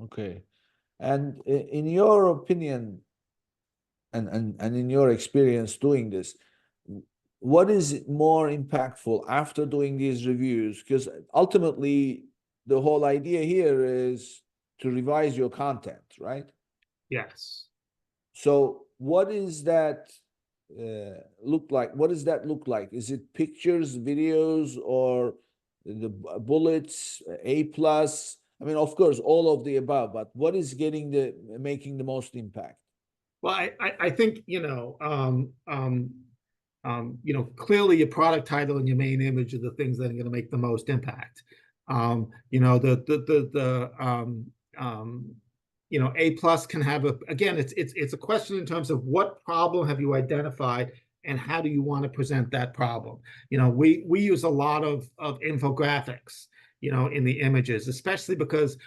Okay. And in your opinion, and in your experience doing this, what is more impactful after doing these reviews? Because ultimately, the whole idea here is to revise your content, right? Yes. So, what is that look like? What does that look like? Is it pictures, videos, or the bullets, A plus? I mean, of course, all of the above. But what is getting the making the most impact? Well, I think, clearly your product title and your main image are the things that are going to make the most impact. A plus can have again, it's a question in terms of what problem have you identified and how do you want to present that problem. We use a lot of infographics, in the images, especially because,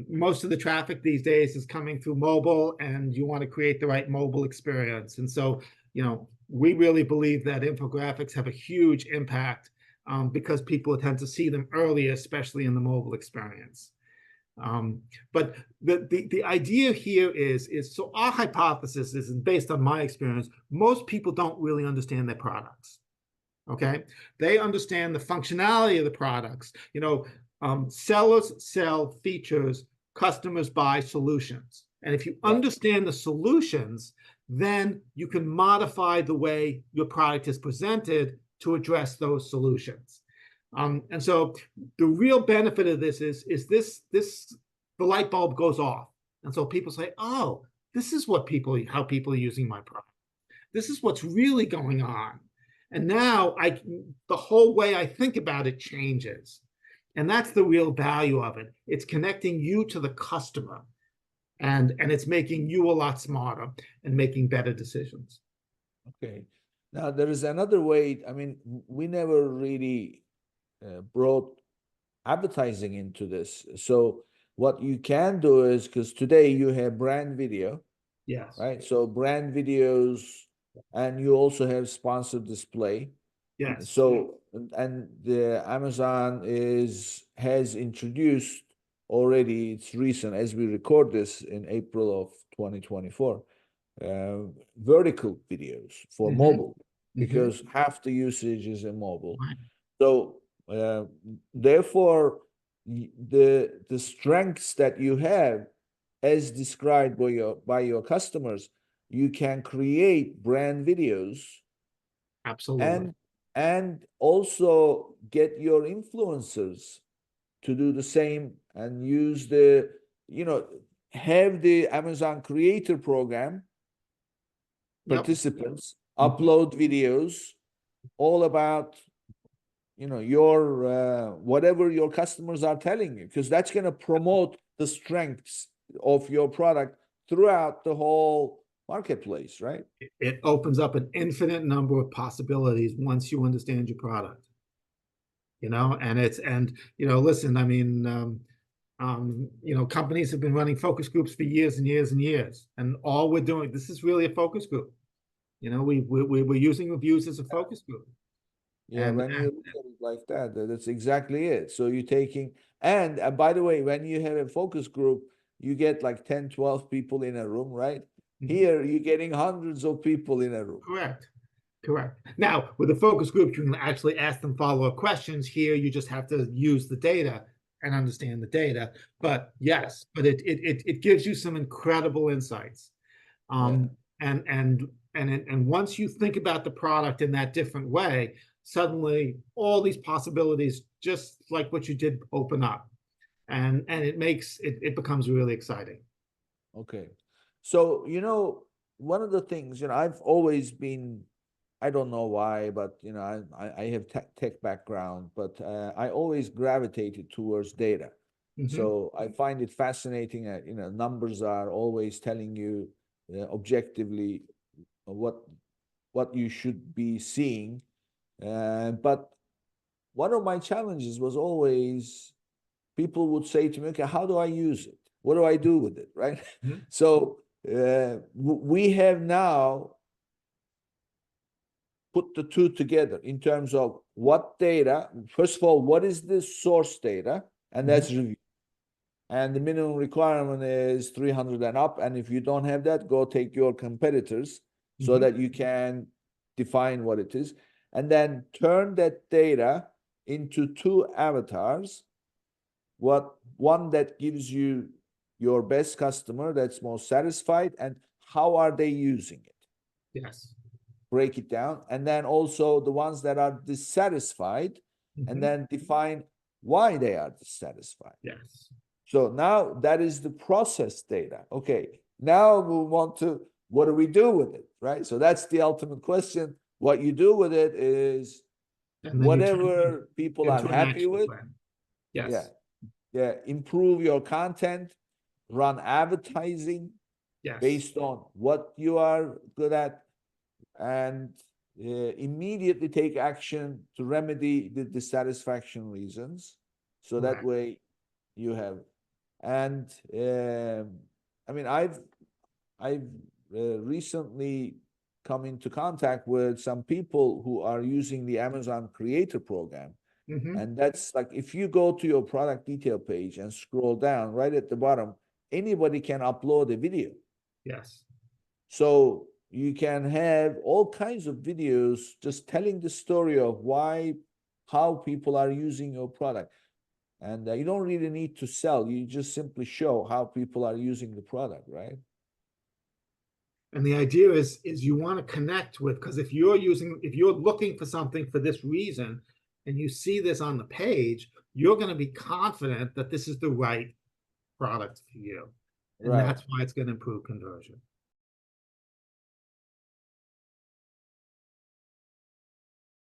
most of the traffic these days is coming through mobile, and you want to create the right mobile experience. And so, we really believe that infographics have a huge impact, because people tend to see them early, especially in the mobile experience. But the idea here is so our hypothesis is, and based on my experience, most people don't really understand their products. Okay, they understand the functionality of the products. Sellers sell features, customers buy solutions. And if you Right. understand the solutions, then you can modify the way your product is presented to address those solutions. And so the real benefit of this is this the light bulb goes off. And so people say, oh, this is how people are using my product. This is what's really going on. And now the whole way I think about it changes. And that's the real value of it. It's connecting you to the customer, and it's making you a lot smarter and making better decisions. Okay. Now there is another way. I mean, we never really brought advertising into this. So what you can do is, because today you have brand video, Yes. right? So brand videos, and you also have sponsored display. Yes. So and the Amazon has introduced already. It's recent as we record this in April of 2024. Vertical videos for Mm-hmm. mobile, Mm-hmm. because half the usage is in mobile. Right. So uh, therefore, the strengths that you have, as described by your customers, you can create brand videos, Absolutely. and also get your influencers to do the same, and use the, you know have the Amazon Creator Program Yep. participants Mm-hmm. upload videos all about, your whatever your customers are telling you, because that's going to promote the strengths of your product throughout the whole marketplace, right? It opens up an infinite number of possibilities once you understand your product. Listen, I mean, companies have been running focus groups for years and years and years, and all we're doing, this is really a focus group. We're using reviews as a focus group. Yeah, and, when you and look at it like that, that's exactly it. So you're taking, and by the way, when you have a focus group, you get like 10, 12 people in a room, right? Mhm. Here, you're getting hundreds of people in a room. Correct. Now, with the focus group, you can actually ask them follow-up questions. Here, you just have to use the data and understand the data. But yes, but it gives you some incredible insights. Yeah. Um, and once you think about the product in that different way, suddenly all these possibilities, just like what you did, open up, and it becomes really exciting. Okay. So, one of the things, I've always been, I don't know why, but, I have tech background, but I always gravitated towards data. Mm-hmm. So I find it fascinating that, numbers are always telling you objectively what you should be seeing. But one of my challenges was always, people would say to me, okay, how do I use it? What do I do with it? Right? Mm-hmm. So we have now put the two together in terms of what data, first of all, what is the source data? And Mm-hmm. that's review. and the minimum requirement is 300 and up. And if you don't have that, go take your competitors so that you can define what it is, and then turn that data into two avatars. One that gives you your best customer that's most satisfied, and how are they using it? Yes. Break it down, and then also the ones that are dissatisfied, and then define why they are dissatisfied. Yes. So now that is the process data. Okay, now we want to, what do we do with it, right? So that's the ultimate question. What you do with it is And then you turn it whatever people are into an happy action with. plan. Yeah, Yes. yeah. Improve your content, run advertising Yes. based on what you are good at, and immediately take action to remedy the dissatisfaction reasons. So that Correct. way you have, and I mean, I've recently come into contact with some people who are using the Amazon Creator Program. And that's like, if you go to your product detail page and scroll down right at the bottom, anybody can upload a video. Yes. So you can have all kinds of videos just telling the story of how people are using your product. And you don't really need to sell. You just simply show how people are using the product, right? And the idea is you want to connect with, because if you're looking for something for this reason, and you see this on the page, you're going to be confident that this is the right product for you. And Right. that's why it's going to improve conversion.